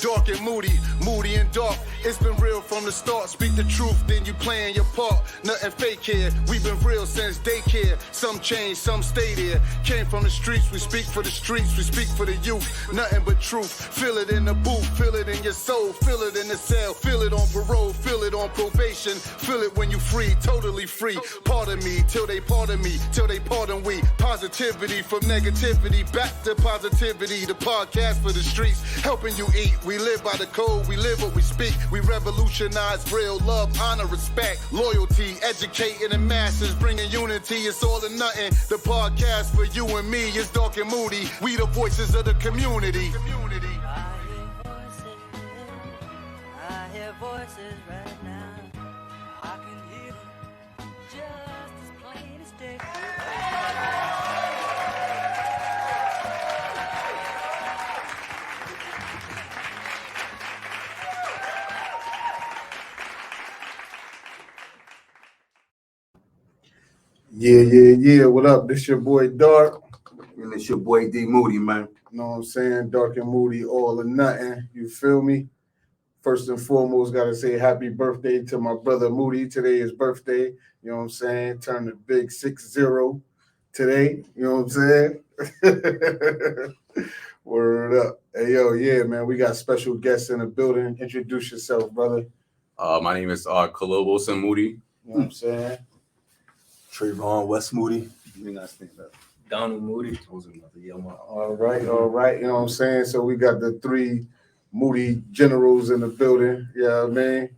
Dark and moody, moody and dark. It's been real from the start. Speak the truth, then you playing your part. Nothing fake here. We've been real since daycare. Some change, some stay there. Came from the streets, we speak for the streets, we speak for the youth. Nothing but truth. Feel it in the booth, feel it in your soul, feel it in the cell, feel it on parole, feel it on probation, feel it when you free, totally free. Pardon me, till they pardon me, till they pardon we. Positivity from negativity, back to positivity. The podcast for the streets, helping you eat. We live by the code, we live what we speak. We revolutionize real love, honor, respect, loyalty, educating the masses, bringing unity. It's all or nothing. The podcast for you and me is Dark and Moody. We the voices of the community. I hear voices right now. I can hear them just as plain as day. Yeah. What up? This your boy Dark. And it's your boy D Moody, man. You know what I'm saying? Dark and Moody, all or nothing. You feel me? First and foremost, gotta say happy birthday to my brother Moody. Today is birthday. You know what I'm saying? Turned the big 6-0 today. You know what I'm saying? Word up. Hey, yo, yeah, man. We got special guests in the building. Introduce yourself, brother. My name is Colobos and Moody. You know what I'm saying? Trayvon West Moody. You gotta stand up. Donald Moody. All right. You know what I'm saying? So we got the three Moody generals in the building. Yeah, what I mean?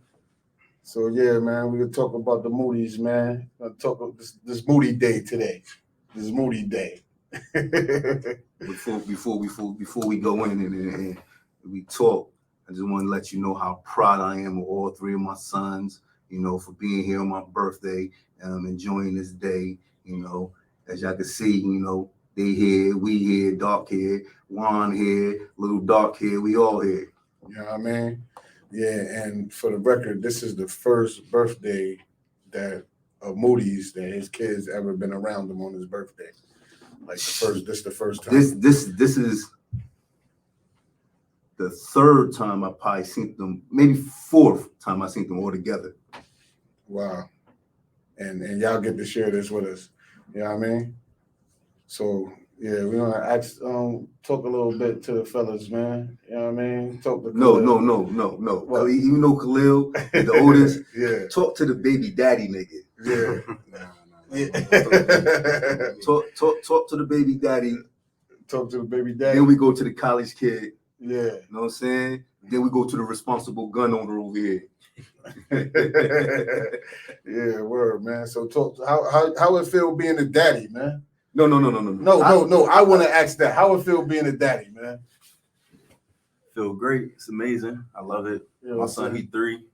So yeah, man, we can talk about the Moody's, man. Talk about this Moody Day today. This Moody Day. Before we go in and we talk, I just want to let you know how proud I am of all three of my sons, you know, for being here on my birthday, enjoying this day, you know. As y'all can see, you know, they here, we here, Dark here, Juan here, Little Dark here, we all here. You know what I mean? Yeah, and for the record, this is the first birthday that of Moody's that his kids ever been around him on his birthday. Like this the first time. This is the third time I probably seen them, maybe fourth time I seen them all together. Wow. And y'all get to share this with us. You know what I mean? So yeah, we're gonna ask talk a little bit to the fellas, man. You know what I mean? Talk to No. What? Even though Khalil is the oldest, Yeah. talk to the baby daddy nigga. Yeah. Talk to the baby daddy. Talk to the baby daddy. Then we go to the college kid. Yeah. You know what I'm saying? Then we go to the responsible gun owner over here. Yeah, word, man. So talk how it feel being a daddy, man. No. I want to ask that. How it feel being a daddy, man? Feel great. It's amazing. I love it. You know My what I'm son, saying? he 3.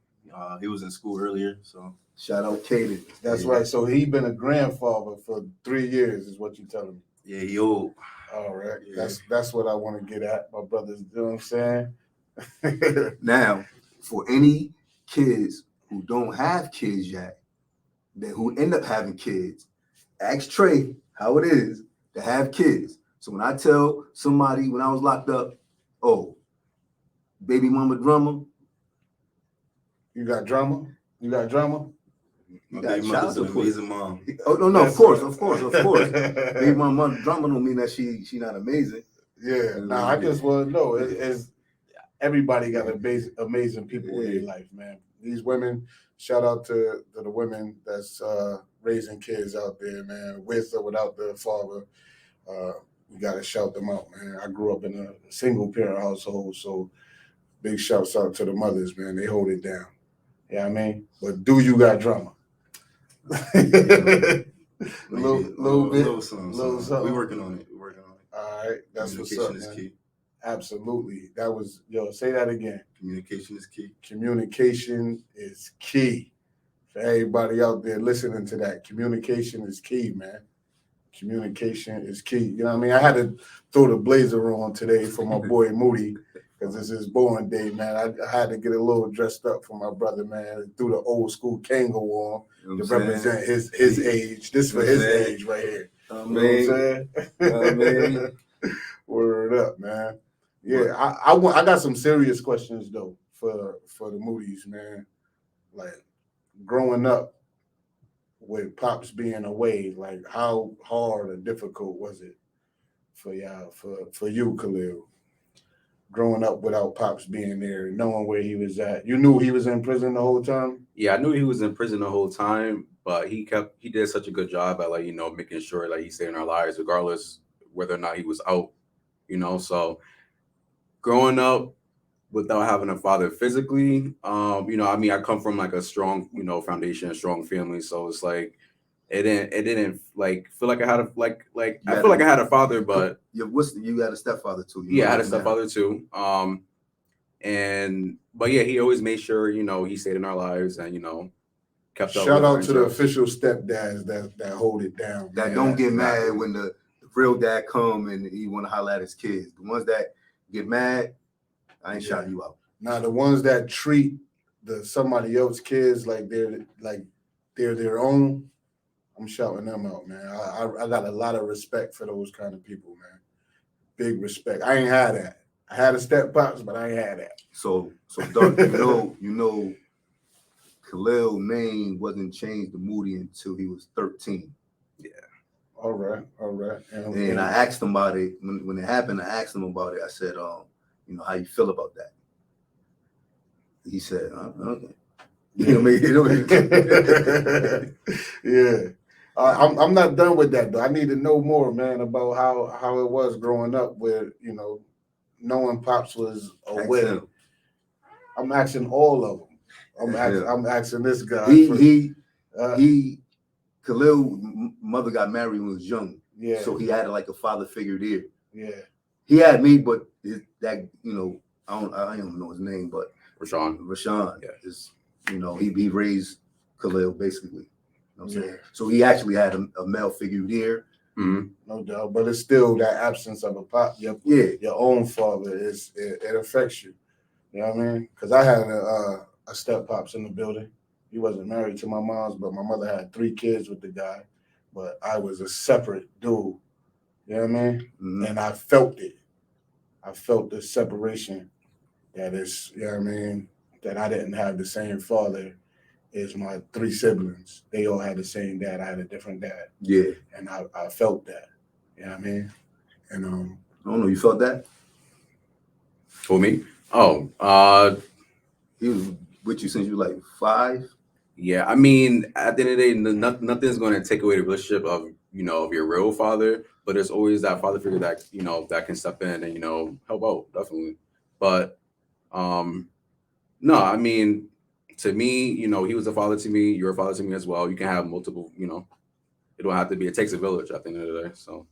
He was in school earlier, so Shout out Kaden. That's right. So he been a grandfather for 3 years, is what you telling me. yeah, he old. All right. Yeah. That's what I want to get at, my brothers. You know what I'm saying? Now, for any kids who don't have kids yet, that who end up having kids, ask Trey how it is to have kids. So when I tell somebody when I was locked up, oh, baby mama drama, You got drama? You got drama? My got baby child mother's an support. amazing mom. Oh no, of course. Baby mama drama don't mean that she not amazing. Yeah. Nah, I just want to know. It's everybody got amazing people in their life, man. These women, shout out to the women that's raising kids out there, man, with or without the father. We got to shout them out, man. I grew up in a single parent household, so big shouts out to the mothers, man. They hold it down. You know what I mean? But do you got drama? Little something. We working on it. All right, that's what's up, Communication is man. key. Absolutely. That was, say that again. Communication is key. Communication is key. For everybody out there listening to that, communication is key, man. Communication is key. You know what I mean? I had to throw the blazer on today for my boy Moody because it's his born day, man. I had to get a little dressed up for my brother, man. Threw the old school Kango on to represent his age. This for his age right here. You know what I'm saying? Word up, man. Yeah, I got some serious questions though for the Moody's, man. Like growing up with pops being away, like how hard or difficult was it for y'all, for you, Khalil? Growing up without pops being there, knowing where he was at. You knew he was in prison the whole time? Yeah, I knew he was in prison the whole time, but he did such a good job at, like, you know, making sure like he stayed in our lives regardless whether or not he was out, you know. So growing up without having a father physically, you know, I mean, I come from like a strong, you know, foundation, a strong family, so it's like it didn't like feel like I had a I feel like I had a father, but you got a stepfather too. yeah, I had a stepfather too. But yeah, he always made sure, you know, he stayed in our lives and, you know, kept up. Shout out to the official stepdads that hold it down. That don't get mad when the real dad come and he want to holler at his kids. The ones that get mad, I ain't shouting you out. Now the ones that treat somebody else's kids like they're their own, I'm shouting them out, man. I got a lot of respect for those kind of people, man. Big respect. I ain't had that. I had a step pops, but I ain't had that. So Dark, you know, Khalil name wasn't changed to Moody until he was 13. Yeah. All right. And I asked him about it when it happened. I asked him about it. I said, you know, how you feel about that? He said, okay. You know what I mean? Yeah. I'm not done with that though. I need to know more, man, about how it was growing up with, you know, knowing pops was away. I'm asking all of them. I'm asking this guy. Khalil's mother got married when he was young. Yeah. So he had like a father figure there. Yeah. He had me, but that, you know, I don't know his name, but Rashawn. Yeah. Is, you know, he raised Khalil basically. You know what I'm saying? So he actually had a male figure there. Mm-hmm. No doubt, but it's still that absence of a pop. Your own father it affects you. You know what I mean? Because I had a step pops in the building. He wasn't married to my mom's, but my mother had 3 kids with the guy. But I was a separate dude. You know what I mean? Mm-hmm. And I felt it. I felt the separation that is, you know what I mean, that I didn't have the same father as my 3 siblings. They all had the same dad. I had a different dad. Yeah. And I felt that. You know what I mean? And I don't know, you felt that? For me? He was with you since you were like 5? Yeah, I mean, at the end of the day, nothing's going to take away the relationship of, you know, of your real father, but there's always that father figure that, you know, that can step in and, you know, help out, definitely. But no, I mean, to me, you know, he was a father to me, you're a father to me as well. You can have multiple, you know, it don't have to be, it takes a village at the end of the day. So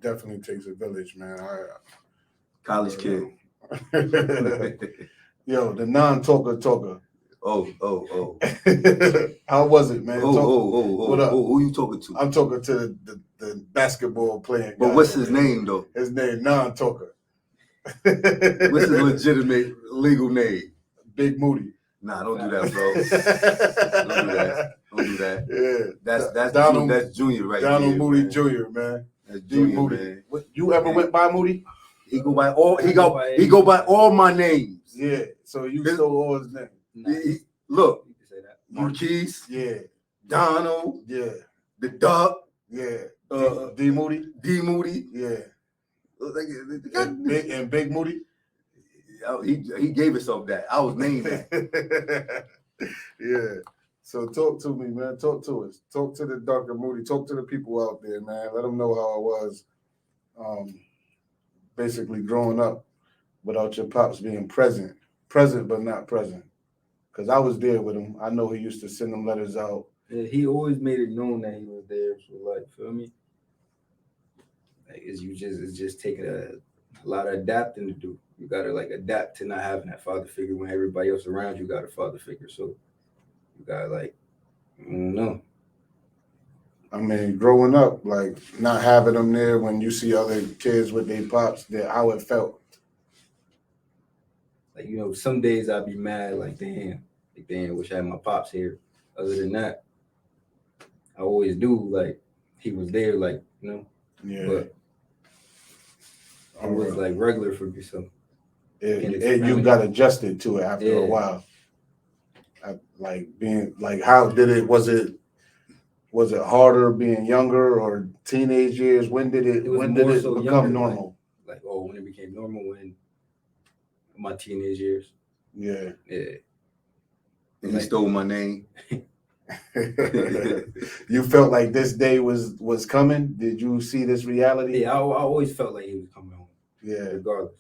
definitely takes a village, man. College kid. Yo, the non-talker. Oh. How was it, man? What up? Who you talking to? I'm talking to the basketball playing guy. But what's his name, though? His name, non-talker. What's his legitimate legal name? Big Moody. Nah, don't do that, bro. Don't do that. Yeah. That's Junior right there. Donald Moody man. Jr., man. That's Junior, Moody. Man. You ever went by Moody? He go by all my names. Yeah. So you stole all his names. Look, You can say that. Marquise, Yeah. Donald, Yeah. the Duck, Yeah. D Moody. Yeah. And Big Moody. He gave himself that. I was named that. Yeah. So talk to me, man. Talk to us. Talk to the Dr. Moody. Talk to the people out there, man. Let them know how it was. Basically growing up without your pops being present but not present. Because I was there with him. I know he used to send them letters out. Yeah, he always made it known that he was there. So, like, feel me? Like, it's just taking a lot of adapting to do. You gotta like adapt to not having that father figure when everybody else around you got a father figure. So you gotta like, I don't know. I mean, growing up, like not having them there when you see other kids with their pops, how it felt. Like, you know, some days I'd be mad, like, damn, wish I had my pops here. Other than that, I always do, like, he was there, like, you know. Yeah. But it was like regular for me, so You got adjusted to it after a while. Like being like, how did it? Was it harder being younger or teenage years? When did it become younger, normal? Like when it became normal, when my teenage years. Yeah. And he stole my name. You felt like this day was coming? Did you see this reality? Yeah, I always felt like he was coming home. Yeah. Regardless.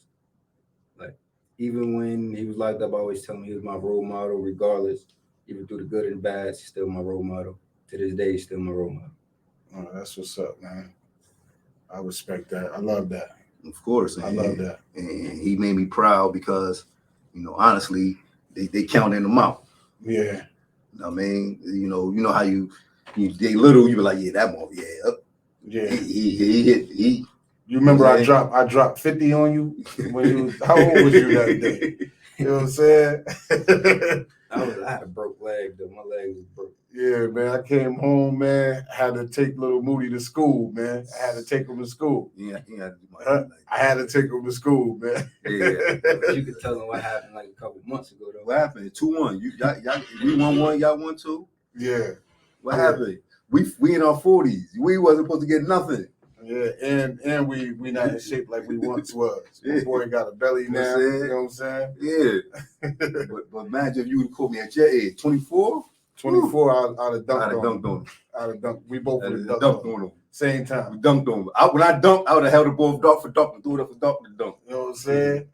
Like, even when he was locked up, I always tell him he was my role model, regardless. Even through the good and bad, he's still my role model. To this day, he's still my role model. Oh, that's what's up, man. I respect that. I love that. Of course. I love that. And he made me proud because, honestly, they counted him out. Yeah. I mean, you know how they little, you be like, yeah, that mother, yeah. Yeah. He hit. You remember I dropped 50 on you when you was, how old was you that day? You know what I'm saying? I had a broke leg though. My leg was broke. Yeah, man. I came home, man. Had to take little Moody to school, man. I had to take him to school. Yeah, I had to take him to school, man. Yeah. You could tell him what happened like a couple months ago though. What happened? 2-1. Y'all, we won 1, y'all won 2. Yeah. What happened? We in our 40s. We wasn't supposed to get nothing. Yeah, and we not in shape like we once was. My boy got a belly now. You know what I'm saying? Yeah. but imagine if you would have called me at your age, 24. 24, I'd have dunked on him. I'd have dunked. We both would have dunked on him. Same We time. dunked on him. When I dunked, I would have held the ball dunk for dunk and threw it up for dunk to dunk. You know what I'm saying?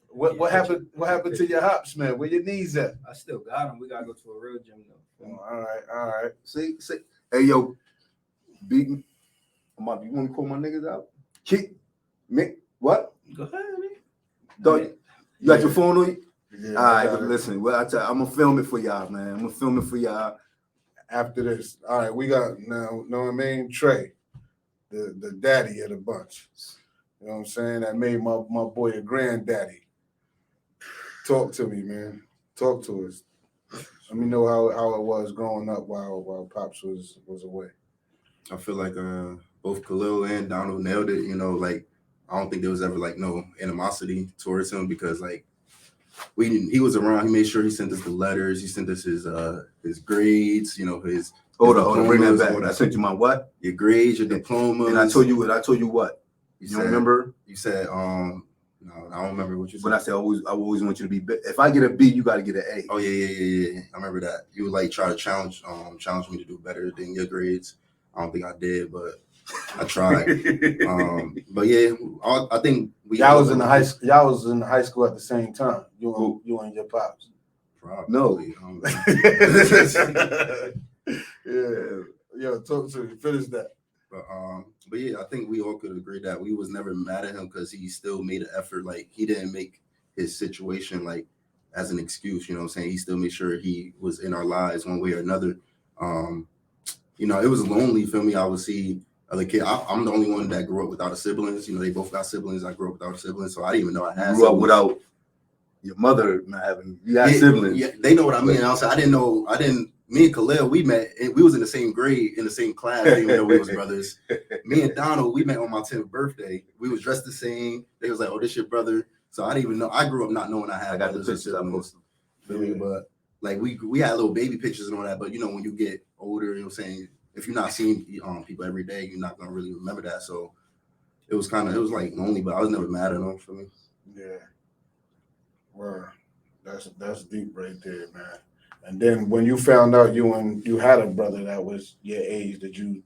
What happened? What happened to your hops, man? Where your knees at? I still got them. We gotta go to a real gym though. Oh, all right. See. Hey yo, beating. You want me to call my niggas out? Kick me. What? Go ahead, man. You got your phone on you? Yeah, all right, but listen. Well, I'm gonna film it for y'all, man. I'm gonna film it for y'all after this. All right, we got now. Know what I mean? Trey, the daddy of the bunch. You know what I'm saying? That made my boy a granddaddy. Talk to me, man. Talk to us. Let me know how it was growing up while Pops was away. I feel like both Khalil and Donald nailed it. Like I don't think there was ever like no animosity towards him because like he was around. He made sure he sent us the letters. He sent us his grades. His hold on, bring that back. I sent you my what? Your grades, your diplomas. And I told you what? You don't remember? You said no, I don't remember what you said. When I said I always want you to be. If I get a B, you got to get an A. Oh yeah. I remember that. You would like try to challenge me to do better than your grades. I don't think I did, but I tried. But yeah, I think y'all was in the high school. Y'all was in high school at the same time. You and your pops. Probably. No. Yeah. Yo, talk to me. Finish that. But yeah, I think we all could agree that we was never mad at him because he still made an effort. Like he didn't make his situation like as an excuse. You know what I'm saying? He still made sure he was in our lives one way or another. It was lonely for me. I would see other kids. I'm the only one that grew up without a siblings. They both got siblings. I grew up without a sibling, so I didn't even know I had. Grew up without your mother not having. You had siblings. Yeah, they know what I mean. I didn't know. Me and Khalil, we met. We was in the same grade, in the same class. I didn't even know we was brothers. Me and Donald, we met on my 10th birthday. We was dressed the same. They was like, "Oh, this your brother." So I didn't even know. I grew up not knowing I had. I got the pictures I posted. But like we had little baby pictures and all that. But when you get older, you know what I'm saying. If you're not seeing people every day, you're not gonna really remember that. So it was like lonely, but I was never mad at them for me. Yeah. Well, that's deep right there, man. And then when you found out you had a brother that was your age, did you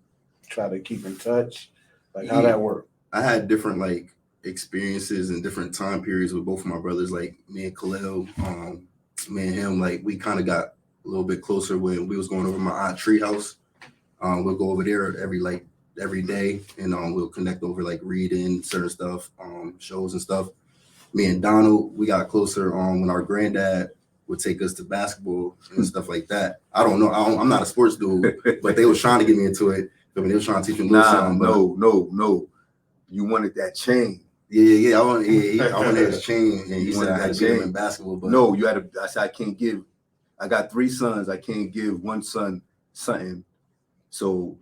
try to keep in touch? Like how that worked? I had different like experiences and different time periods with both of my brothers. Like me and Khalil, me and him, like we kind of got a little bit closer when we was going over my aunt treehouse. We'll go over there every day, and we'll connect over like reading certain stuff, shows and stuff. Me and Donald, we got closer when our granddad would take us to basketball and stuff like that. I don't know. I'm not a sports dude, but they was trying to get me into it. They was trying to teach me a little something. No. You wanted that chain. Yeah. I wanted his chain, and he said I had to give him in basketball. But no, you had to. I said I can't give. I got 3 sons. I can't give one son something. So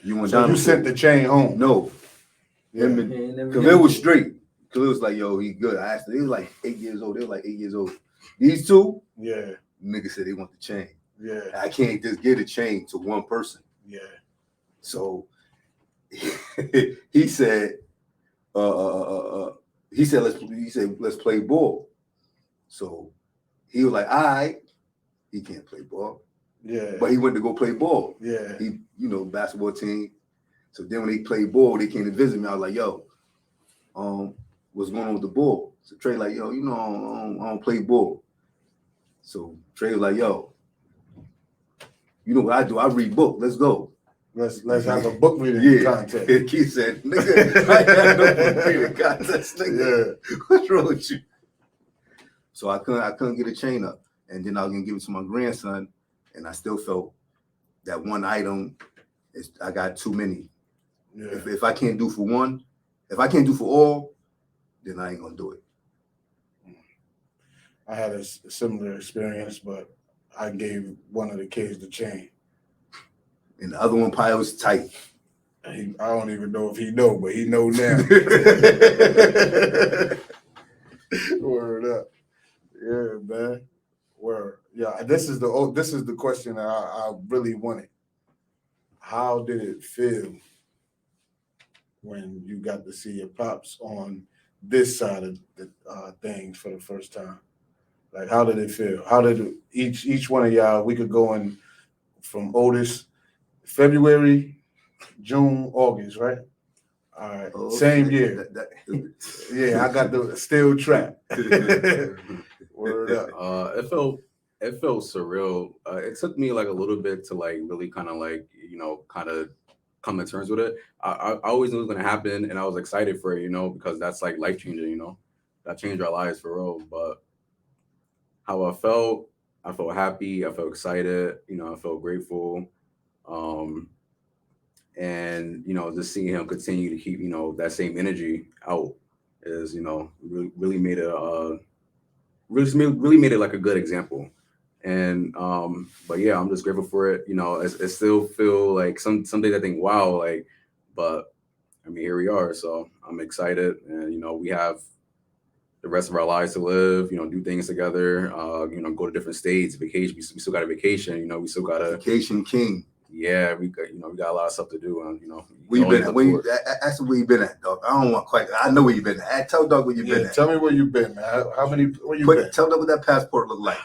you went down. You sent the chain home. No. Yeah. Khalil was straight. Khalil was like, yo, he good. I asked him, he was like 8 years old. They were like 8 years old. These two, Yeah. niggas said they want the chain. Yeah. I can't just get a chain to one person. Yeah. So he said, let's play ball. So he was like, all right, he can't play ball. Yeah. But he went to go play ball. Yeah. He, basketball team. So then when they played ball, they came to visit me. I was like, yo, what's going on with the ball? So Trey like, yo, I don't play ball. So Trey was like, yo, you know what I do? I read book. Let's go. Let's have a book reading contest. Keith said, nigga, I got no book reading contest, nigga. Yeah. What's wrong with you? So I couldn't get a chain up. And then I was gonna give it to my grandson, and I still felt that one item I got too many. Yeah. If I can't do for one, if I can't do for all, then I ain't gonna do it. I had a similar experience, but I gave one of the kids the chain. And the other one probably was tight. I don't even know if he know, but he know now. Word up. Yeah, man. Word. Yeah, this is the question that I really wanted. How did it feel when you got to see your pops on this side of the things for the first time? Like, how did it feel? How did each one of y'all, we could go in from oldest, February, June, August, right? All right, same year. Yeah, I got the steel trap. Word up. It felt surreal. It took me like a little bit to like really kind of like, kind of come to terms with it. I always knew it was gonna happen, and I was excited for it, because that's like life changing, that changed our lives for real. But how I felt happy, I felt excited, I felt grateful. And just seeing him continue to keep that same energy out is really made it really made it like a good example. And but yeah, I'm just grateful for it. It still feel like some days I think, wow, like, but I mean, here we are. So I'm excited, and we have the rest of our lives to live, do things together, go to different states, vacation. We still got a vacation, we still got a vacation king. Yeah, we got a lot of stuff to do, and where you been at? Ask where you been at, dog. I don't want quite. I know where you been at. Tell dog where you been at. Tell me where you been, man. Where you been? Tell them what that passport look like.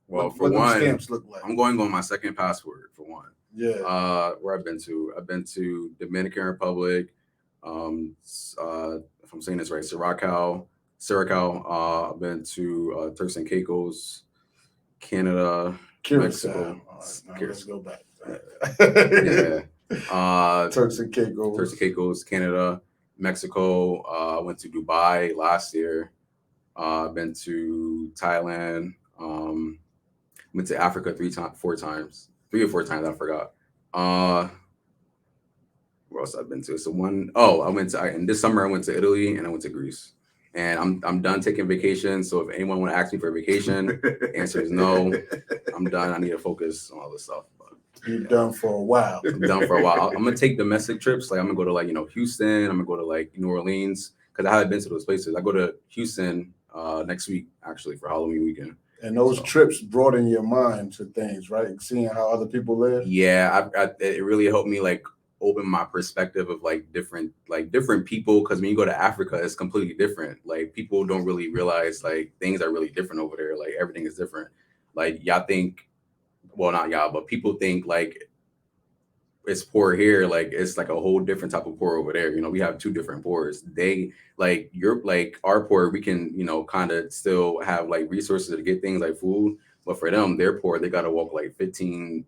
Well, what one, stamps look like? I'm going on my second passport for one. Yeah. Where I've been to Dominican Republic. If I'm saying this right, Siracao. I've been to Turks and Caicos, Canada, Mexico. Right, let's go back. Yeah. Turks and Caicos, Canada, Mexico. I went to Dubai last year. I've been to Thailand. Went to Africa 3 or 4 times. I forgot. Where else I've been to? So in this summer I went to Italy and I went to Greece. And I'm done taking vacation. So if anyone want to ask me for a vacation, the answer is no. I'm done. I need to focus on all this stuff. But you're done for a while. I'm done for a while. I'm gonna take domestic trips. Like I'm gonna go to like Houston. I'm gonna go to like New Orleans because I haven't been to those places. I go to Houston next week actually for Halloween weekend. And those trips broaden your mind to things, right? Seeing how other people live. Yeah, it really helped me like open my perspective of like different people, because when you go to Africa, it's completely different. Like people don't really realize like things are really different over there. Like everything is different. Like y'all think, well, not y'all, but people think like it's poor here. Like it's like a whole different type of poor over there. We have 2 different poors. They like our poor, we can kind of still have like resources to get things like food, but for them, they're poor. They got to walk like 30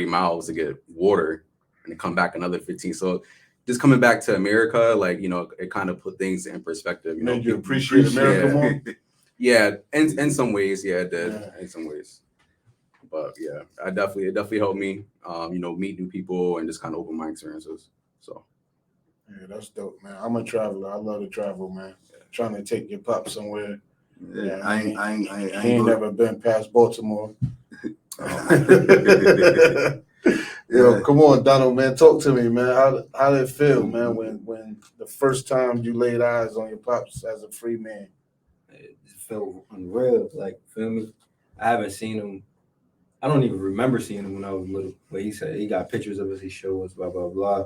miles to get water and come back another 15. So just coming back to America, like, it kind of put things in perspective. Made you appreciate America more? Yeah, in some ways, yeah, it did. Yeah. In some ways. But yeah, it definitely helped me, meet new people and just kind of open my experiences. So yeah, that's dope, man. I'm a traveler. I love to travel, man. Trying to take your pop somewhere. Yeah, I ain't never been past Baltimore. Yo, Yeah. come on, Donald, man. Talk to me, man. How did it feel, man, when the first time you laid eyes on your pops as a free man? It felt unreal. Like, feel me? I haven't seen him. I don't even remember seeing him when I was little. But he said he got pictures of us. He showed us, blah blah blah.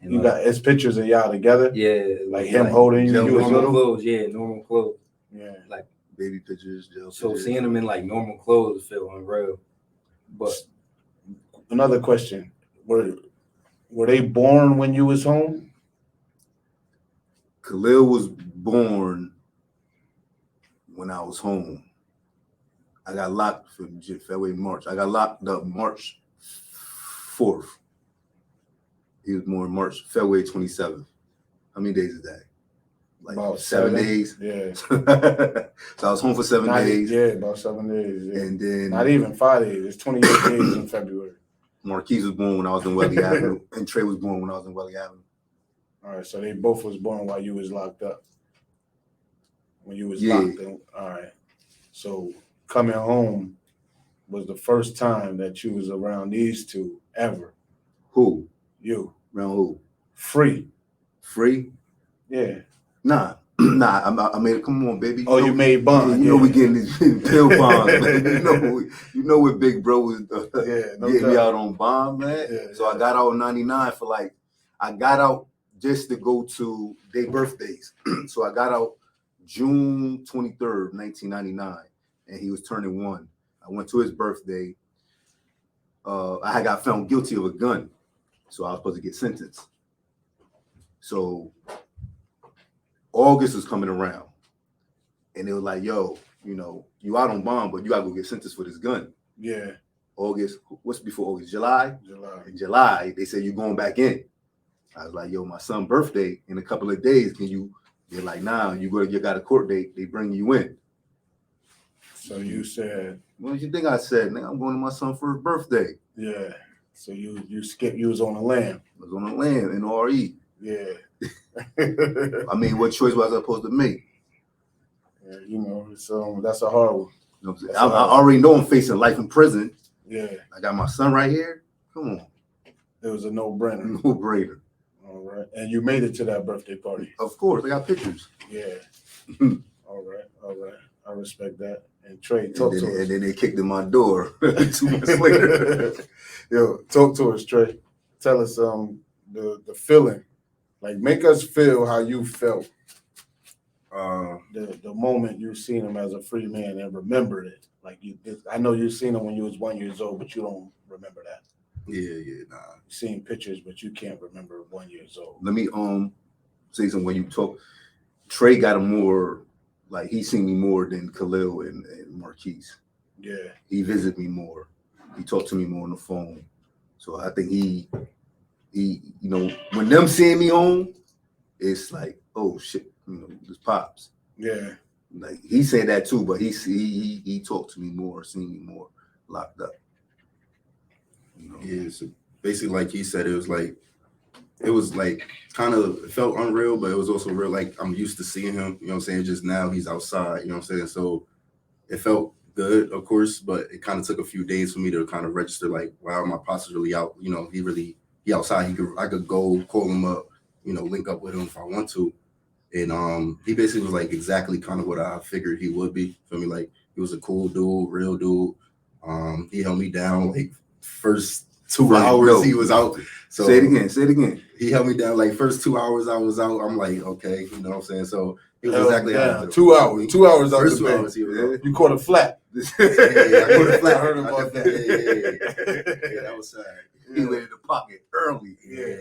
And You got his pictures of y'all together? yeah, Like him holding you, you was normal little? clothes. Yeah, normal clothes. Yeah. Like, Baby pictures, jail so pictures. seeing him in like normal clothes felt unreal. But Another question. Were they born when you was home? Khalil was born when I was home. I got locked for February, March. I got locked up March 4th. He was born February 27th. How many days is that? Like About 7 days. Yeah. So I was home for 7 days. Yeah, about 7 days. Yeah. And then Not even 5 days. It's 28 days in February. Marquise was born when I was in Welly Avenue, and Trey was born when I was in Welly Avenue. All right, so they both was born while you was locked up. When you was Yeah. locked up. All right. So coming home was the first time that you was around these two ever. Who? You. Around who? Free. Free? Yeah. Nah. I made it. Come on, baby. Oh, you made bond. Yeah, you know we getting these pill bonds, man. You know what big bro was getting me out on bond, man. Yeah, so I got out in 99 for like, I got out just to go to their birthdays. So I got out June 23rd, 1999, and he was turning 1. I went to his birthday. I had got found guilty of a gun, so I was supposed to get sentenced. So August was coming around, and they were like, yo, you know, you out on bond, but you gotta go get sentenced for this gun. Yeah. August, what's before August? July? July. In July, they said, you're going back in. I was like, yo, my son's birthday in a couple of days. Can you? They're like, nah, you got a court date. They bring you in. So you said, What did you think I said? Nigga, I'm going to my son's first birthday. yeah. So you skipped, you was on the lam. I was on the land in RE. Yeah. I mean, what choice was I supposed to make? Yeah, you know, so that's a hard one. You know what I'm saying? I already know I'm facing life in prison. Yeah. I got my son right here. Come on. It was a no-brainer. No brainer. All right. And you made it to that birthday party. Of course, I got pictures. Yeah. All right. I respect that. And Trey, talk to us. And then they kicked in my door 2 months later. Yo, talk to us, Trey. Tell us the feeling. Like, make us feel how you felt the moment you seen him as a free man and remembered it. Like, I know you seen him when you was 1 year old, but you don't remember that. Yeah, nah. You seen pictures, but you can't remember 1 year old. Let me say something. When you talk, Trey got him more, like he seen me more than Khalil and Marquise. Yeah. He visited me more. He talked to me more on the phone. So I think he, you know, when them seeing me on, it's like, oh shit, you know, this Pops. Yeah. Like he said that too, but he talked to me more, seen me more locked up. You know? Yeah, so basically, like he said, it was like kind of, it felt unreal, but it was also real. Like, I'm used to seeing him, you know what I'm saying? Just now he's outside, you know what I'm saying? So it felt good, of course, but it kind of took a few days for me to kind of register, like, wow, my pops is really out, you know, he outside. I could go call him up, you know, link up with him if I want to. And he basically was like exactly kind of what I figured he would be. Feel me? Like, he was a cool dude, real dude. He held me down like first 2 hours he was out. So say it again. He held me down like first 2 hours I was out. I'm like, okay, you know what I'm saying? So it was exactly how 2 hours. 2 hours out first the 2 bed. hours he was out. You caught a flat. Yeah, I caught a flat. I heard about that. Yeah, that was sad. He went in the pocket early. Yeah.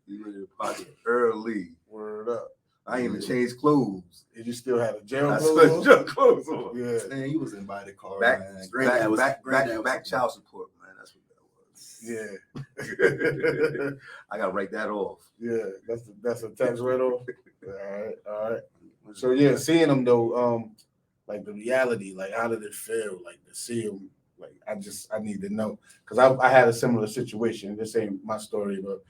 He went in the pocket early. Word up. I ain't even changed clothes. And you still had a jail I clothes still on? clothes on. Yeah. Man, he was invited car, Back, man. back child support, man. That's what that was. Yeah. I gotta write that off. Yeah. That's a tax write-off. All right. So yeah, seeing him though, like the reality, like how did it feel? Like to see him, like I need to know. Cause I had a similar situation. This ain't my story, but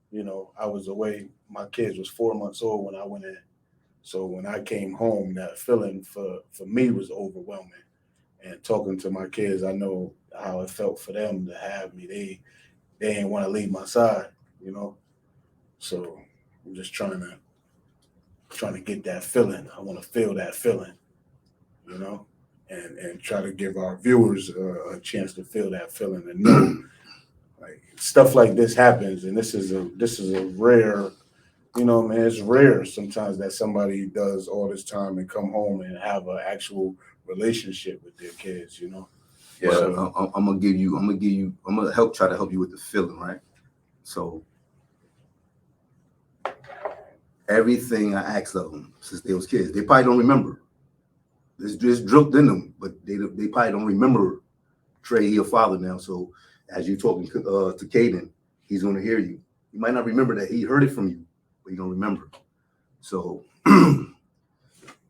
you know, I was away. My kids was 4 months old when I went in. So when I came home, that feeling for me was overwhelming. And talking to my kids, I know how it felt for them to have me. They didn't want to leave my side, you know. So I'm just trying to get that feeling. I want to feel that feeling, you know, and try to give our viewers a chance to feel that feeling and know like stuff like this happens. And this is a rare, you know, man, it's rare sometimes that somebody does all this time and come home and have an actual relationship with their kids, you know. Yeah, So, I'm gonna try to help you with the feeling, right? So everything I asked of them since they was kids, they probably don't remember. It's just drilled in them, but they probably don't remember. Trey, he a father now, so as you talking to Caden, he's gonna hear you. You might not remember that he heard it from you, but you don't remember. So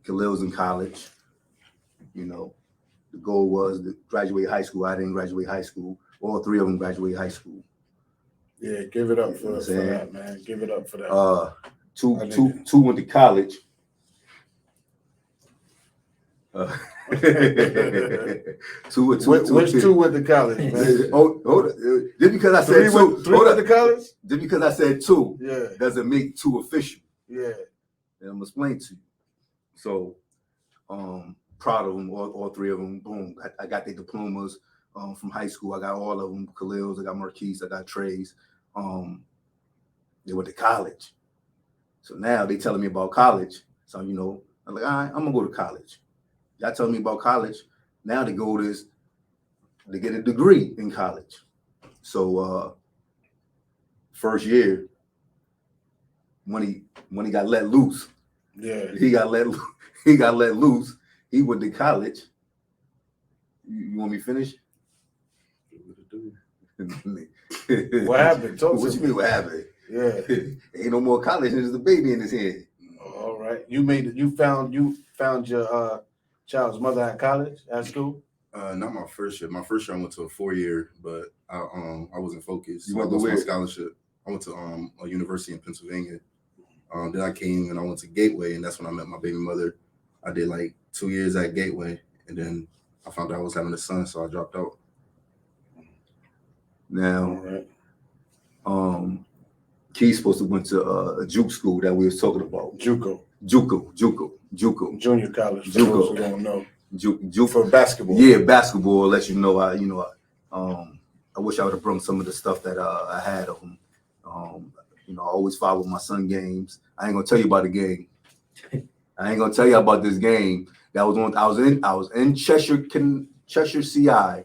Khalil's in college, you know. The goal was to graduate high school. I didn't graduate high school. All three of them graduated high school. yeah, give it up for that, man. Give it up for that. Two went to college. Which two went to college, man? Just because I said three went to college? Just because I said two, Yeah, doesn't make two official. yeah. And I'm gonna explain to you. So, proud of them, all three of them. Boom, I got their diplomas from high school. I got all of them. Khalil's, I got Marquise, I got Trey's. They went to college. So now they telling me about college. So, you know, I'm like, all right, I'm gonna go to college. Y'all telling me about college. Now the goal is to get a degree in college. So first year, when he got let loose, he got let loose. He went to college. You want me to finish? What happened? What you mean? What happened? Yeah, Ain't no more college. There's a baby in his head. all right. You found your child's mother at college, at school? Not my first year. My first year I went to a 4-year, but I wasn't focused. You went I lost to my where? scholarship. I went to a university in Pennsylvania. Then I came and I went to Gateway, and that's when I met my baby mother. I did like 2 years at Gateway, and then I found out I was having a son, so I dropped out. Now, All right. Key's supposed to went to a juke school that we was talking about. JUCO, JUCO. junior college. For JUCO. those who don't know. Juke For basketball. Yeah, basketball. Let you know. I wish I would have brought some of the stuff that I had of them. You know, I always follow my son games. I ain't gonna tell you about the game. I ain't gonna tell you about this game. That was one I was in Cheshire, CI,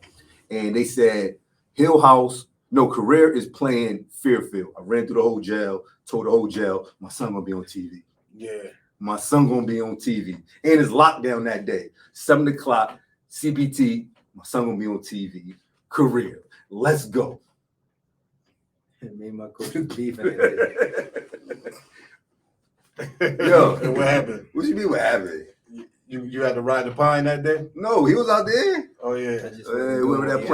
and they said Hill House. No, Career is playing Fairfield. I ran through the whole jail, told the whole jail, my son gonna be on TV. Yeah. My son gonna be on TV. And it's lockdown that day. 7 o'clock, CPT, my son gonna be on TV. Career. Let's go. Me and my coach was beefing. Yo, And what happened? What you mean what happened? You had to ride the pine that day? No, he was out there. Oh yeah. Whoever that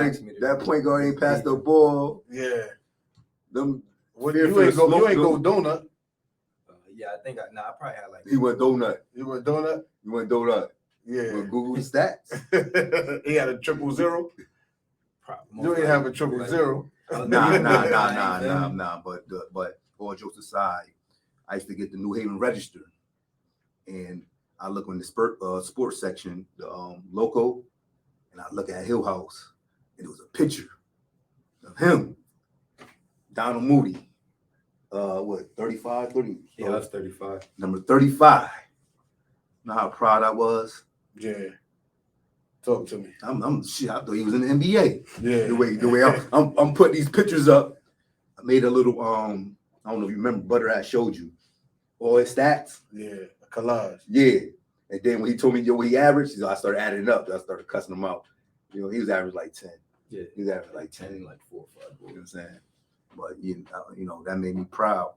point guard ain't passed the ball. Yeah. Them Well, you ain't go donut. Yeah, I think I probably had like. He went donut. You went donut? You went donut. Yeah. You went Google stats. He had a 000. You ain't have a 000. Nah. But all jokes aside, I used to get the New Haven Register, and I look in the sports section, the loco, and I look at Hill House, and it was a picture of him, Donald Moody. 35, 30? Yeah, that's 35. Number 35. You know how proud I was? Yeah. Talk to me. I'm shit. I thought he was in the NBA. Yeah. The way I'm putting these pictures up. I made a little I don't know if you remember, Butter I showed you all his stats. Yeah. A collage. Yeah. And then when he told me what he averaged, I started adding it up. I started cussing him out. You know, he was average like 10. Yeah. He was average like 10, like 4 or 5. You know what I'm saying? But you know, that made me proud.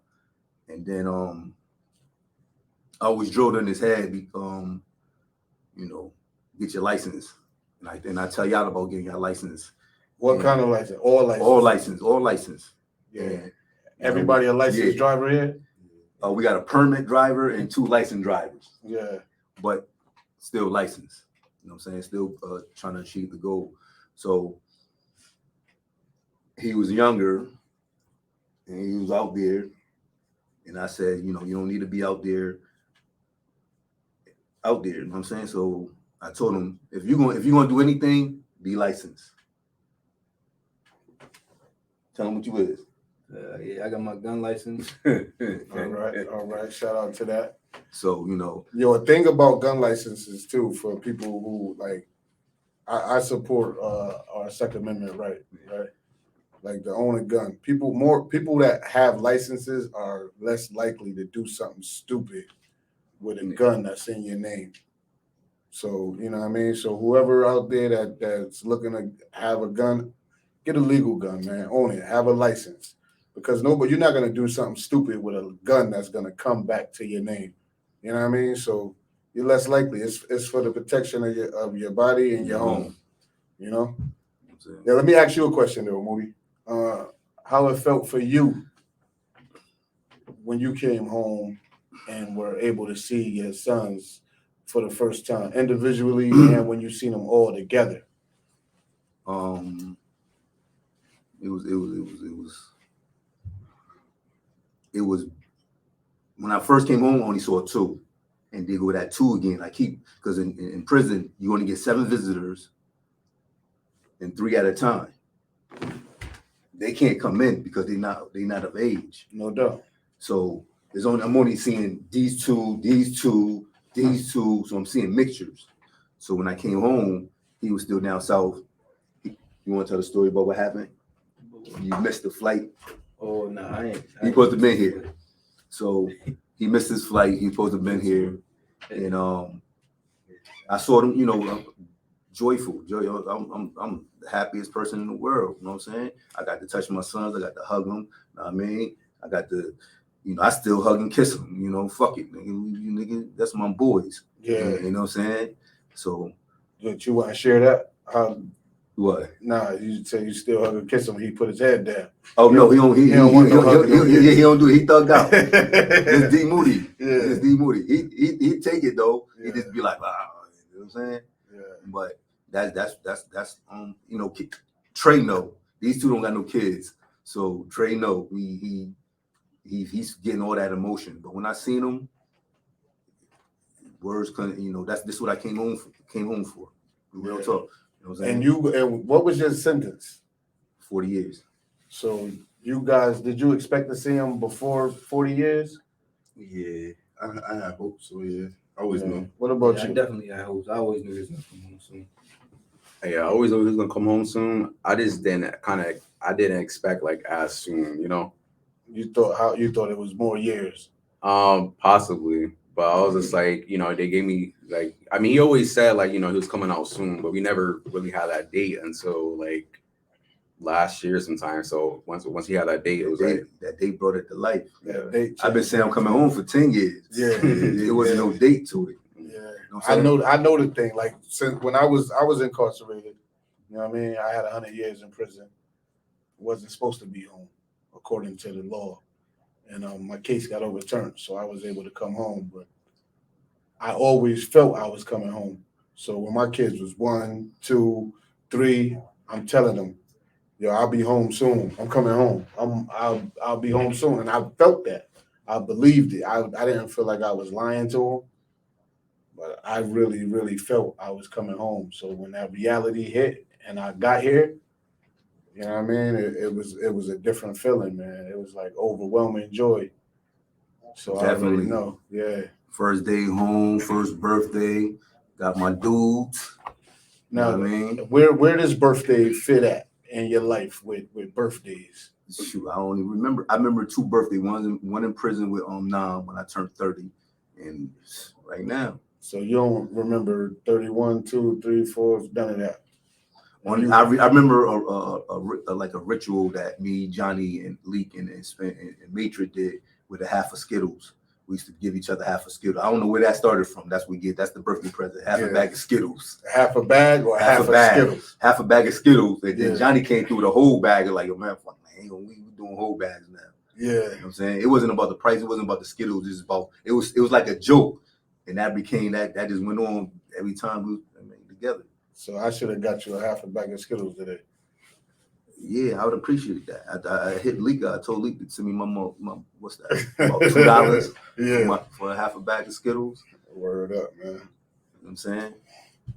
And then I always drilled in his head, you know, get your license. And I tell y'all about getting your license. What kind of license? All license. All license. Yeah. And, Everybody a licensed driver here? We got a permit driver and 2 licensed drivers. Yeah. But still licensed. You know what I'm saying? Still trying to achieve the goal. So he was younger and he was out there. And I said, you know, you don't need to be out there. You know what I'm saying? So I told him, if you're gonna do anything, be licensed. Tell him what you is. Yeah, I got my gun license. All right. Shout out to that. So, you know. A thing about gun licenses too, for people who like, I support our Second Amendment right? Like to own a gun. People that have licenses are less likely to do something stupid with a gun that's in your name. So, you know what I mean? So whoever out there that's looking to have a gun, get a legal gun, man. Own it. Have a license. Because you're not gonna do something stupid with a gun that's gonna come back to your name. You know what I mean? So you're less likely. It's for the protection of your body and your home. You know? Yeah, let me ask you a question though, Moody. How it felt for you when you came home and were able to see your sons for the first time, individually and when you seen them all together? It was when I first came home, I only saw 2, and they go that 2 again. Because in prison you only get 7 visitors and 3 at a time. They can't come in because they're not of age. No doubt. So I'm only seeing these two. So I'm seeing mixtures. So when I came home, he was still down south. You want to tell the story about what happened? You missed the flight. Oh no, I ain't. He supposed to be here. So he missed his flight. He supposed to have been here, and I saw them. You know, joyful. I'm the happiest person in the world. You know what I'm saying? I got to touch my sons. I got to hug them. You know what I mean? I got to, you know, I still hug and kiss them. You know, fuck it, nigga. That's my boys. Yeah. You know what I'm saying? So. But you want to share that? What? Nah, you say you still hug and kiss him. He put his head down. Oh no, he don't. He don't do it. He thugged out. It's D Moody. Yeah. It's D Moody. He take it though. Yeah. He just be like, wow. You know what I'm saying? Yeah. But that's you know, Trey know. These 2 don't got no kids, so Trey know he's getting all that emotion. But when I seen him, words couldn't. You know, this is what I came home for. Real talk. You know what I'm saying? And what was your sentence? 40 years. So you guys, did you expect to see him before 40 years? Yeah, I have hope so. Yeah, I always knew. What about you? I definitely had hopes. I always knew he was gonna come home soon. Yeah, I always knew he was gonna come home soon. I just didn't expect like as soon. You know. You thought it was more years? Possibly. But I was just like, you know, they gave me like, I mean, he always said like, you know, he was coming out soon, but we never really had that date until like last year sometime. So once he had that date, it was that date brought it to life. Yeah, I've been saying I'm coming home for 10 years. Yeah, there wasn't no date to it. Yeah, you know I know the thing. Like since when I was incarcerated, you know what I mean. I had 100 years in prison. Wasn't supposed to be home according to the law. And my case got overturned, so I was able to come home. But I always felt I was coming home. So when my kids was 1, 2, 3, I'm telling them, yo, I'll be home soon. I'm coming home. I'll be home soon. And I felt that. I believed it. I didn't feel like I was lying to them, but I really, really felt I was coming home. So when that reality hit and I got here, you know what I mean? It was a different feeling, man. It was like overwhelming joy. So definitely. I already know. Yeah. First day home, first birthday, got my dudes. Now, what I mean? Where does birthday fit at in your life with birthdays? Shoot, I don't even remember. I remember 2 birthdays. One in prison with Nam when I turned 30, and right now. So you don't remember 31, 2, 3, 4, none of that. I remember a ritual that me, Johnny, and Leak and Matrix did with a half of Skittles. We used to give each other half a Skittle. I don't know where that started from. That's what we get. That's the birthday present. Half a bag of Skittles. Half a bag or half a bag? Skittles? Half a bag of Skittles. And then Johnny came through with a whole bag of like, oh, man, fuck, man, we doing whole bags now. Yeah. You know what I'm saying? It wasn't about the price. It wasn't about the Skittles. It was like a joke. And that became that just went on every time we were together. So I should have got you a half a bag of Skittles today. Yeah, I would appreciate that. I hit Lika. I told Lika to send me my what's that? About $2 Yeah. for half a bag of Skittles. Word up, man. You know what I'm saying?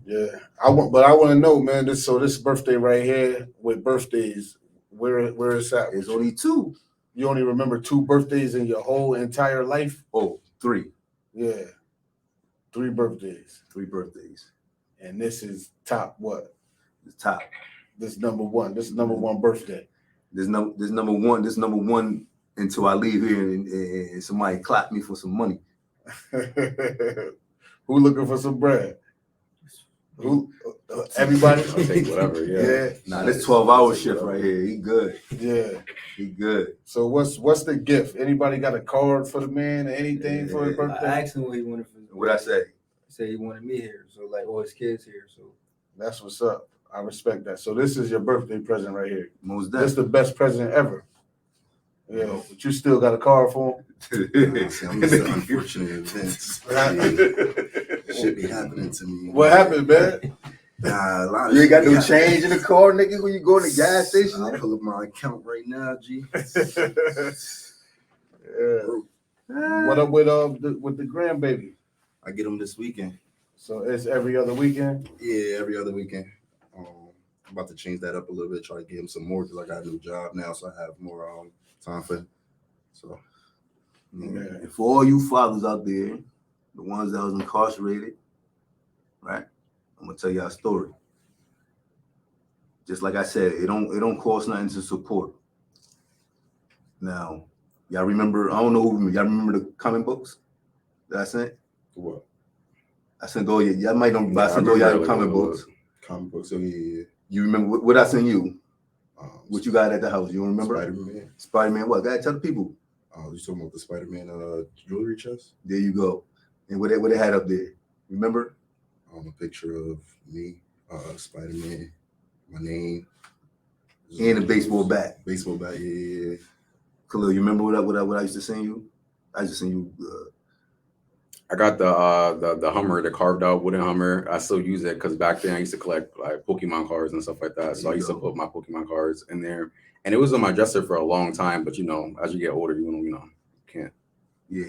Yeah. I want to know, man, this birthday right here with birthdays, where is that? There's only 2. You only remember 2 birthdays in your whole entire life? Oh, 3. Yeah. 3 birthdays. 3 birthdays. And this is top what? The top. This number 1. This is number 1 birthday. This number one. This number 1 until I leave here and somebody clap me for some money. Who looking for some bread? Who? Everybody? I'll take whatever. Yeah. Nah, this 12-hour shift right here. He good. Yeah. He good. So what's the gift? Anybody got a card for the man or anything for his I birthday? asked him what he wanted for his What I say? He said he wanted me here, so like all his kids here. So That's what's up. I respect that. So this is your birthday present right here. Most This is definitely. the best present ever. Yeah, but you still got a card for him? See, I'm just unfortunate events. Should be happening to me. What happened, man? Nah, a lot of You ain't got shit no be change in the car, nigga, when you go to the gas happening. station? I'll pull up my account right now, G. Yeah. What up with the grandbaby? I get them this weekend. So it's every other weekend. Yeah, every other weekend. I'm about to change that up a little bit, try to get him some more because I got a new job now, so I have more time for him. So, Yeah. And for all you fathers out there, the ones that was incarcerated, right? I'm gonna tell y'all a story. Just like I said, it don't cost nothing to support. Now, y'all remember? I don't know who y'all remember the comic books that I sent. what? I sent all y'all might don't, but I Yeah, I sent all y'all remember the comic what it books. Comic books. So yeah. You remember what I sent you? What you got at the house? You don't remember? Spider-Man. Spider-Man. What? Go ahead, tell the people. You talking about the Spider-Man jewelry chest? There you go. And what they had up there? Remember? A picture of me, Spider-Man, my name, And a baseball bat. Baseball bat, yeah. Khalil, you remember what I used to send you? I used to send you. I got the Hummer, the carved out wooden Hummer. I still use it because back then I used to collect like Pokemon cards and stuff like that. So I used to put my Pokemon cards in there, and it was on my dresser for a long time. But you know, as you get older, you can't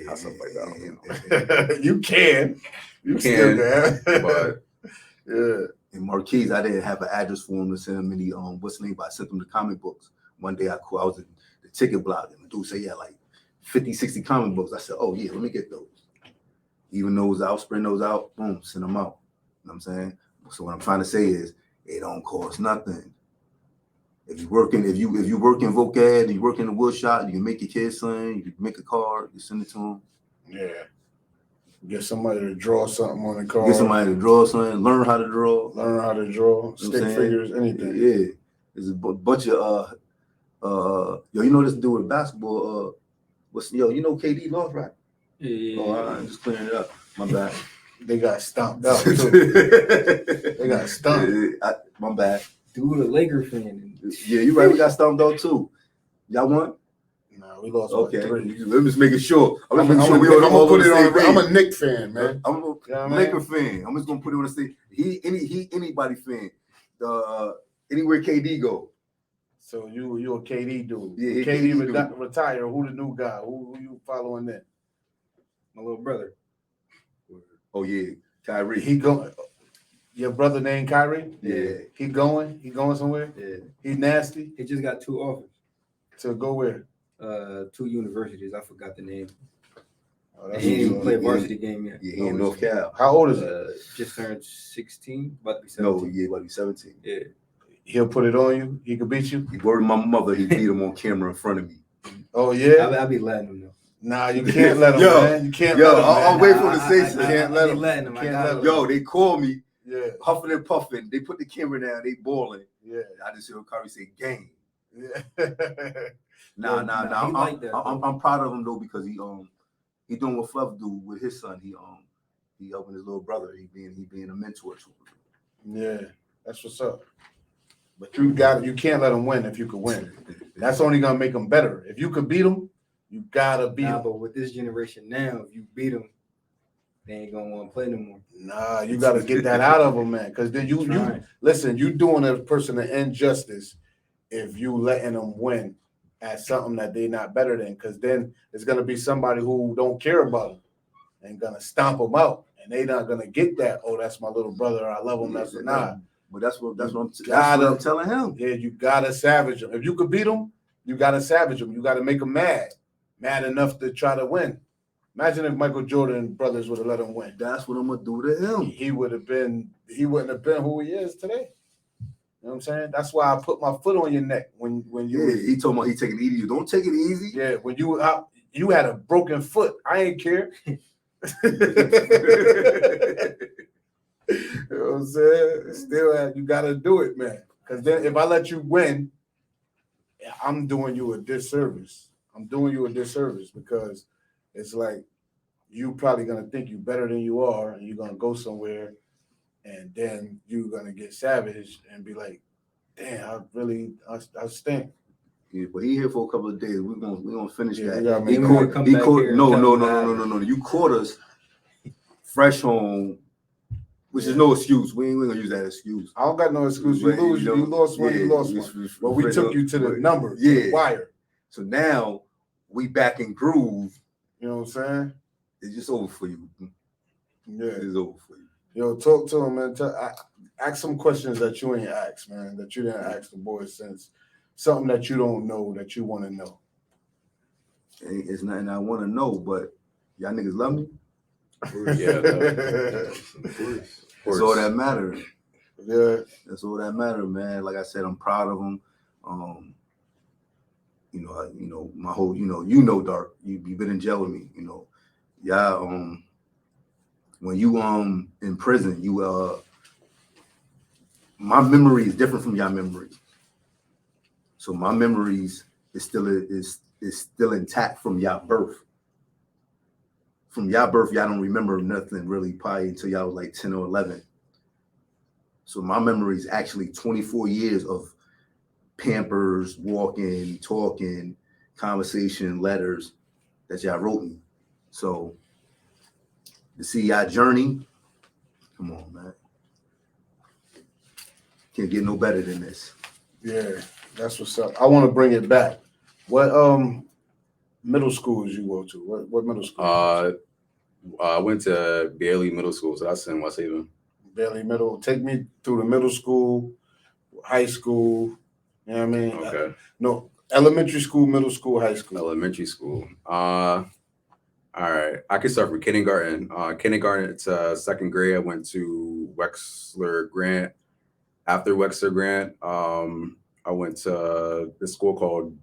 have stuff like that. You can. You Can, still can. But yeah. In Marquise, I didn't have an address for him to send him any what's the name, but I sent him the comic books. One day I was in the ticket block and the dude said, yeah, like 50, 60 comic books. I said, oh yeah, let me get those. Even those out, sprint those out, boom, send them out. You know what I'm saying? So what I'm trying to say is it don't cost nothing. If you work in vocab, you work in the wood shop, you can make your kids something, you can make a card, you send it to them. Yeah. Get somebody to draw something on the card. Get somebody to draw something, learn how to draw. Learn how to draw, You know stick what I'm saying? figures, anything. Yeah. There's a bunch of you know this dude with basketball, you know KD lost, right? yeah. Oh, I'm just clearing it up. My bad. They got stomped out too. They got stumped. My bad. Dude, a Laker fan. Yeah, you're right. We got stumped out too. Y'all won? Nah, we lost Okay. 3. I'm just making sure. I'm gonna put it on. I'm a Knick fan, man. I'm a You know what I mean? Laker fan. I'm just gonna put it on the stage. Anybody fan. Anywhere KD go. So you a KD dude. Yeah, KD KD dude. retire. Who the new guy? Who you following then? My little brother. Oh yeah, Kyrie. He go. Your brother named Kyrie? Yeah. He going somewhere? Yeah. He nasty? He just got 2 offers. To go where? 2 universities. I forgot the name. Oh, And he didn't even play yeah. varsity game yet. Yeah, he in North Cal. How old is he? Just turned 16, about to be No, 17. yeah, about to be 17. Yeah. He'll put it on you? He could beat you? He worried my mother. He beat him on camera in front of me. Oh, yeah? I'll be letting him know. Nah, you can't let him, Yo, man. You can't yo, let him, I'll man. wait for him to say something. Can't let him. Letting him. I Can't got let him. Yo, they call me, Yeah, huffing and puffing. They put the camera down. They balling. yeah. I just hear Kyrie say, "Game." Yeah. Nah. He like that, I'm proud of him though because he doing what Fluff do with his son. He helping his little brother. He being a mentor to him. Yeah, that's what's up. But you can't let him win if you could win. That's only gonna make him better. If you could beat him, you gotta beat him. But with this generation now, if you beat them, they ain't gonna want to play no more. Nah, you gotta get that out of him, man. Because then you listen, you doing a person an injustice if you letting them win at something that they're not better than, because then it's gonna be somebody who don't care about them and gonna stomp them out, and they not gonna get that. Oh, that's my little brother. I love him. That's not. But that's what I'm telling him. Yeah, you gotta savage them. If you could beat them, you gotta savage them. You gotta make them mad enough to try to win. Imagine if Michael Jordan brothers would have let him win. That's what I'm gonna do to him. He wouldn't have been who he is today. You know what I'm saying? That's why I put my foot on your neck when you. Yeah, he told me he take it easy. You don't take it easy. Yeah, when you had a broken foot, I ain't care. You know what I'm saying? Still, you gotta do it, man. Because then if I let you win, I'm doing you a disservice. Because it's like you probably gonna think you better than you are, and you're gonna go somewhere, and then you're gonna get savage and be like, "Damn, I stink." Yeah, but he here for a couple of days. We're gonna finish that. Yeah, He caught. No. You caught us fresh home, which is no excuse. We ain't gonna use that excuse. I don't got no excuse. You lost one. But we took you to the number, to the wire. So now we back in groove. You know what I'm saying? It's just over for you. Yeah, it's over for you. Yo, talk to him, man. Ask some questions that you ain't asked, man. That you didn't ask the boys since. Something that you don't know that you want to know. It's nothing I want to know, but y'all niggas love me. Yeah, that's all that matters. Yeah, that's all that matters, man. Like I said, I'm proud of them. My whole, Dark. You've been in jail with me. When you in prison, my memory is different from y'all memories. So my memories is still intact from y'all birth. From y'all birth, y'all don't remember nothing really probably until y'all was like 10 or 11. So my memory is actually 24 years of Pampers, walking, talking, conversation, letters that y'all wrote me. So to see y'all journey, come on, man. Can't get no better than this. Yeah, that's what's up. I want to bring it back. What middle schools you go to? What middle school? I went to Bailey Middle School, so that's in West Haven. Bailey Middle. Take me through the middle school, high school. You know what I mean? Okay. No, elementary school, middle school, high school. Elementary school. All right. I can start from kindergarten. Kindergarten to second grade, I went to Wexler Grant. After Wexler Grant, I went to this school called,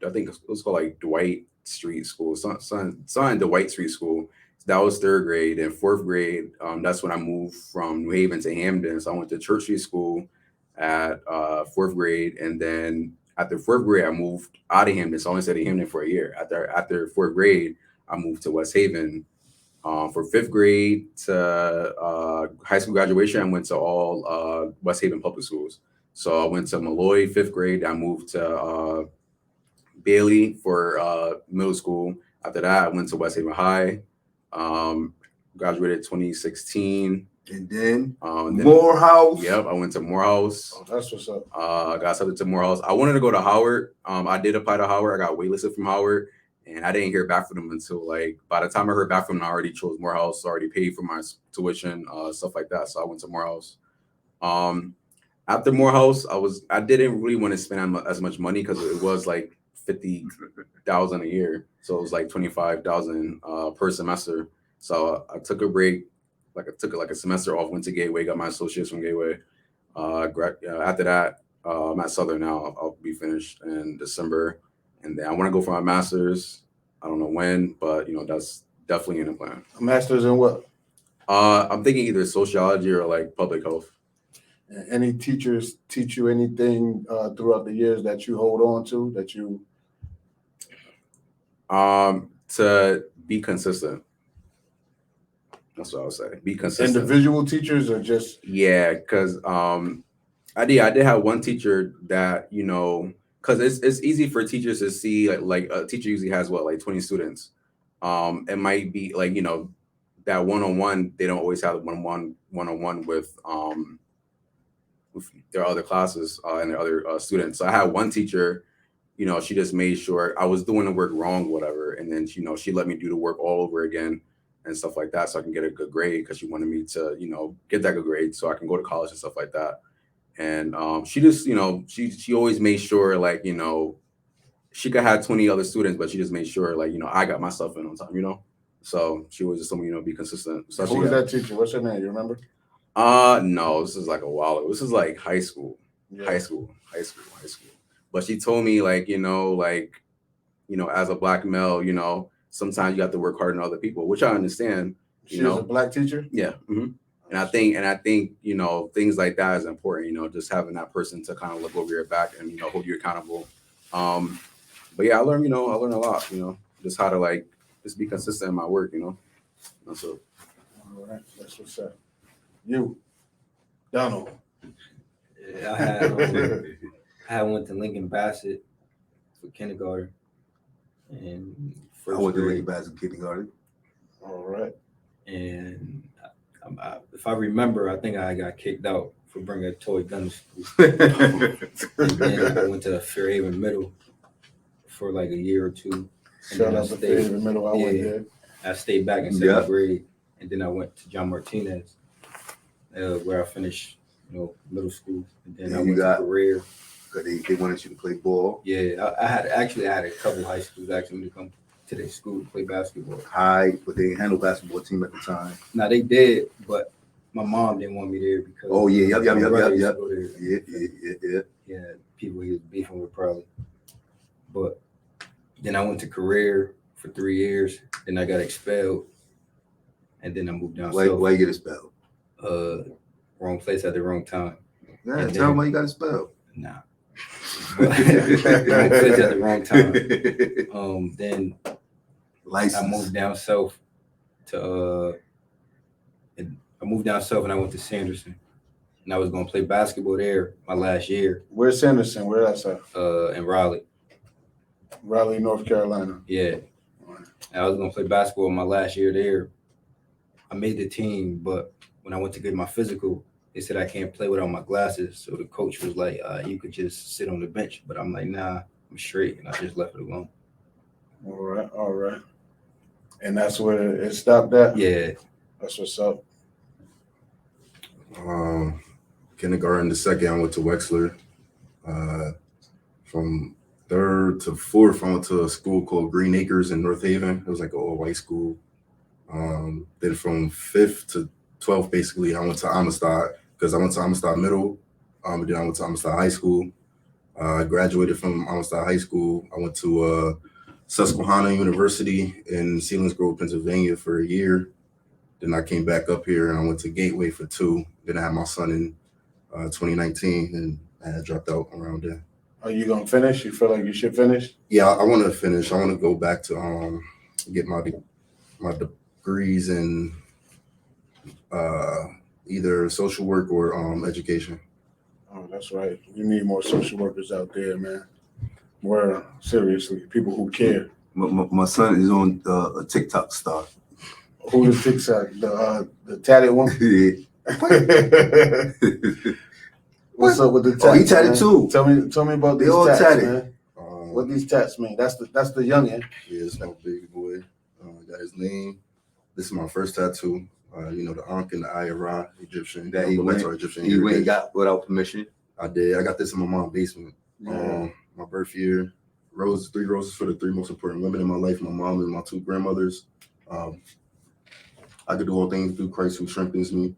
I think it was called like Dwight Street School, something Dwight Street School. That was third grade. And fourth grade, that's when I moved from New Haven to Hamden. So I went to Church Street School at fourth grade. And then after fourth grade, I moved out of Hamden. So I only stayed in Hamden for a year. After fourth grade, I moved to West Haven. For fifth grade to high school graduation, I went to all West Haven public schools. So I went to Malloy, fifth grade. I moved to Bailey for middle school. After that, I went to West Haven High. Graduated 2016. And then Morehouse. Yep, I went to Morehouse. Oh, that's what's up. Got accepted to Morehouse. I wanted to go to Howard. I did apply to Howard. I got waitlisted from Howard. And I didn't hear back from them until by the time I heard back from them, I already chose Morehouse, already paid for my tuition, stuff like that. So I went to Morehouse. After Morehouse, I didn't really want to spend as much money because it was like $50,000 a year. So it was like $25,000 per semester. So I took a break, I took a semester off, went to Gateway, got my associates from Gateway. After that, I'm at Southern now. I'll be finished in December. And then I want to go for my master's. I don't know when, but that's definitely in the plan. A master's in what? I'm thinking either sociology or like public health. Any teachers teach you anything throughout the years that you hold on to, that you? To be consistent. That's what I would say. Be consistent. Individual teachers or just? Yeah, because I did have one teacher that because it's easy for teachers to see like a teacher usually has like 20 students. It might be like that one-on-one. They don't always have one-on-one with with their other classes and their other students. So I had one teacher, you know, she just made sure I was doing the work wrong, whatever. And then, you know, she let me do the work all over again and stuff like that so I can get a good grade because she wanted me to, you know, get that good grade so I can go to college and stuff like that. And she just, you know, she always made sure, like, you know, she could have 20 other students, but she just made sure, like, you know, I got my stuff in on time, you know? So she was just someone, you know, be consistent. So Who was that teacher? What's her name? You remember? No, this is like a while ago. This is like high school. Yeah. High school. But she told me, like, you know, as a black male, you know, sometimes you have to work harder than other people, which I understand. She was a black teacher? Yeah. Mm-hmm. And I think, you know, things like that is important, you know, just having that person to kind of look over your back and, you know, hold you accountable. But yeah, I learned a lot, you know, just how to, like, just be consistent in my work, you know. That's it. All right, that's what's up. You, Donald. Yeah, I went to Lincoln Bassett for kindergarten and first I went to grade. Lincoln Bassett kindergarten. All right. And if I remember, I think I got kicked out for bringing a toy gun to school. And then I went to Fairhaven Middle for like a year or two. And Shout then out to Fairhaven Middle. I went there. I stayed back in seventh grade, and then I went to John Martinez, where I finished, you know, middle school, and then I went to career. They wanted you to play ball. Yeah, I had a couple high schools actually to come to their school to play basketball. But they didn't handle basketball team at the time. Now they did, but my mom didn't want me there because yeah, people he was beefing with probably. But then I went to career for 3 years. Then I got expelled, and then I moved down south. Why you get expelled? Wrong place at the wrong time. Yeah, tell them why you got expelled. Nah. Wrong place at the wrong time. Then License. I moved down south and I went to Sanderson. And I was gonna play basketball there my last year. Where's Sanderson? Where that's at? In Raleigh. Raleigh, North Carolina. Yeah. And I was gonna play basketball my last year there. I made the team, but when I went to get my physical, they said I can't play without my glasses. So the coach was like, you could just sit on the bench. But I'm like, nah, I'm straight. And I just left it alone. All right. And that's where it stopped at? Yeah. That's what's up. Kindergarten to second, I went to Wexler. From third to fourth, I went to a school called Green Acres in North Haven. It was like an all-white school. Then from 5th to 12th, basically, I went to Amistad because I went to Amistad Middle. And then I went to Amistad High School. I graduated from Amistad High School. I went to Susquehanna University in Selinsgrove, Pennsylvania for a year. Then I came back up here and I went to Gateway for 2. Then I had my son in 2019 and I had dropped out around there. Are you going to finish? You feel like you should finish? Yeah, I want to finish. I want to go back to get my degrees in either social work or education. Oh, that's right. You need more social workers out there, man. More seriously, people who care. My son is on a TikTok star. Who is TikTok? The tatted one? What's up with the tats? Oh, he tatted man? too. Tell me about They these all tats, tatted. man. What these tats mean? That's the youngin. Yeah, it's my baby boy. Got his name. This is my first tattoo. The Ankh and the Eye of Ra, Egyptian. That he went and got without permission. I did. I got this in my mom's basement. Yeah. My birth year. 3 roses for the 3 most important women in my life, my mom and my 2 grandmothers. I could do all things through Christ who strengthens me.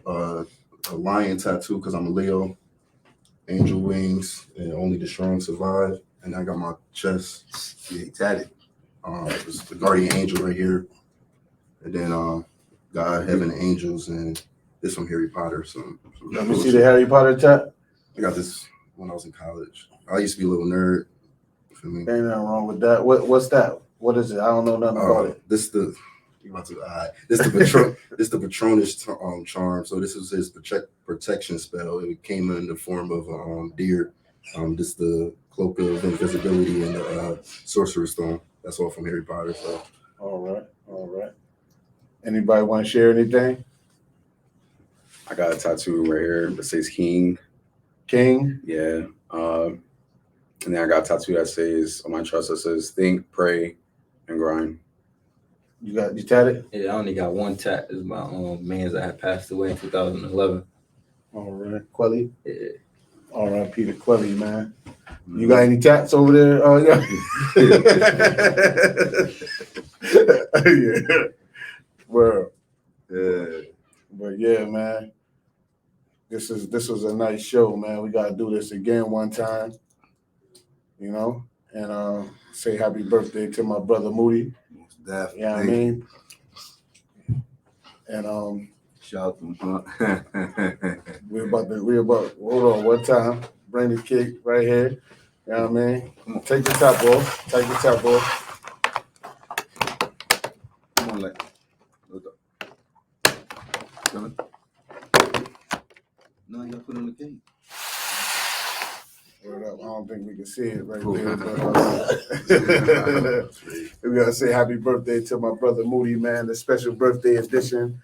A lion tattoo because I'm a Leo. Angel wings and only the strong survive. And I got my chest tatted. It's the guardian angel right here. And then God, heaven, angels, and this from Harry Potter. Let me see the Harry Potter tat. I got this when I was in college. I used to be a little nerd. For me. Ain't nothing wrong with that. What's that? What is it? I don't know nothing about it. This the Patronus charm. So this is his protection spell. It came in the form of a deer. This the cloak of invisibility and the sorcerer's stone. That's all from Harry Potter. So All right. Anybody want to share anything? I got a tattoo right here that says King. King. Yeah. And then I got a tattoo that says on my chest that says think, pray, and grind. You tatted? Yeah, I only got one tat. It's my man's that had passed away in 2011. All right, Quelly. Yeah. All right, Peter Quelly, man. You got any tats over there? Oh yeah. Yeah. Well, but yeah, man. This was a nice show, man. We gotta do this again one time, you know, and say happy birthday to my brother Moody. Definitely. Yeah, I mean, and shout out to we're about hold on one time. Bring the cake right here. You know what I mean? Take the top off. Take the top off. Come on, like. No, you gotta put it on the cake. Word up. I don't think we can see it right there. But, we gotta say happy birthday to my brother Moody, man. The special birthday edition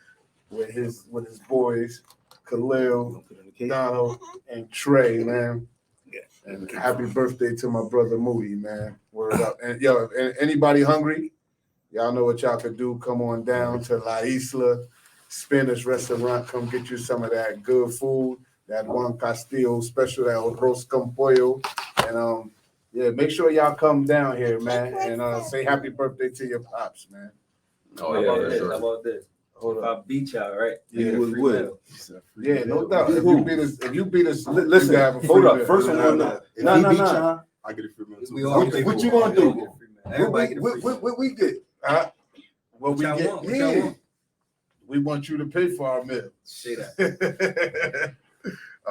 with his boys, Khalil, Donald, and Trey, man. And happy birthday to my brother Moody, man. Word up. And yo, anybody hungry? Y'all know what y'all could do. Come on down to La Isla Spanish restaurant. Come get you some of that good food. That Juan Castillo special, that arroz con pollo. And yeah, make sure y'all come down here, man. And say happy birthday to your pops, man. Oh, yeah. How about this? Hold up. I beat y'all, right? Yeah, we will. Yeah, no doubt. If you beat us, listen, hold up. First one, no. I get a free meal too. What you gonna do? What we get? What we get? Want? Yeah. We want you to pay for our meal. Say that.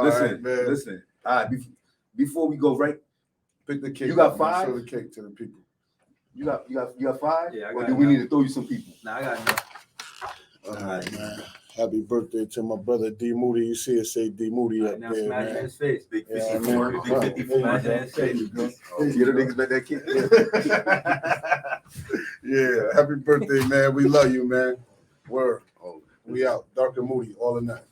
Listen. All right, before we go, right? Pick the cake. You got up, 5? Show the cake to the people. You got 5? Yeah, I or got do we need to throw you some people? Nah, I got enough. All right, man. Happy birthday to my brother D Moody. You see it say D Moody up Now there, smash man. his face. Big Yeah, 54. man. Big 54. Smash his face. You don't expect that kid? Yeah, happy birthday, man. We love you, man. Word. We out. Dark and Moody all the night.